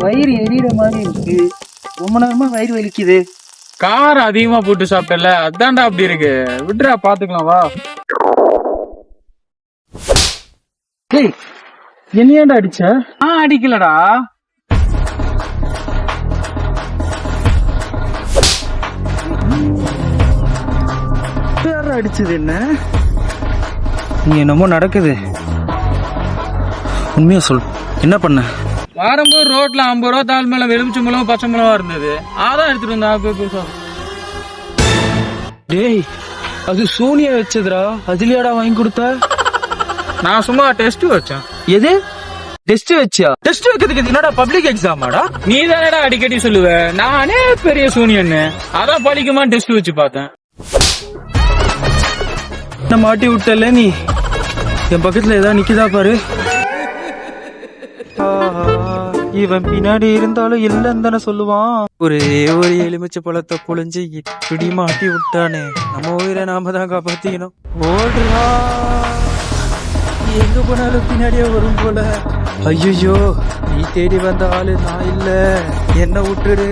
வயிறு எரியற மாதிரி இருக்கு. ரொம்ப நேரமா வயிறு வலிக்குது. காரம் அதிகமா போட்டு சாப்பிட்டல, அதான்டா அப்படி இருக்கு. விட்டுறா, பாத்துக்கலாம் வா. டேய், என்னையாண்டா அடிச்ச? அடிக்கலடா. யாரா அடிச்சது என்ன? நீ என்னமோ நடக்குது. உண்மையா சொல், என்ன பண்ண? வரும்போது ரோட்ல 50 ரூபா தாள் மேல எலுமிச்சை மிளகும் பச்சை மிளகா இருந்தது, அதான் எடுத்துட்டு வந்தா. டேய், அது சோனியா வச்சதுடா. அதுலயாடா வாங்கி கொடுத்த? நான் சும்மா டெஸ்ட் வச்சேன். எது டெஸ்ட் வச்சியா? டெஸ்ட் வைக்கிறதுக்கு என்னடா பப்ளிக் எக்ஸாமாடா? நீ தானடா அடிக்கடி சொல்லுவ நானே பெரிய சூனியன்னு, அதான் பழிக்குமா டெஸ்ட் வச்சு பார்த்தேன். நான் மாட்டி விட்டல. நீ என் பக்கத்துல ஏதாவது நிக்குதா பாரு. இவன் பின்னாடி இருந்தாலும் இல்லன்னு தானே சொல்லுவான். ஒரே ஒரு எலுமிச்சை பழத்தை புழிஞ்சு இப்படி மாட்டி விட்டானே. நம்ம உயிரை நாம தான் காப்பாத்திக்கணும். ஓடுறா, எங்க போனாலும் பின்னாடியே வரும் போல. ஐயோ, நீ தேடி வந்த ஆளு நான் இல்ல, என்ன விட்டுடு.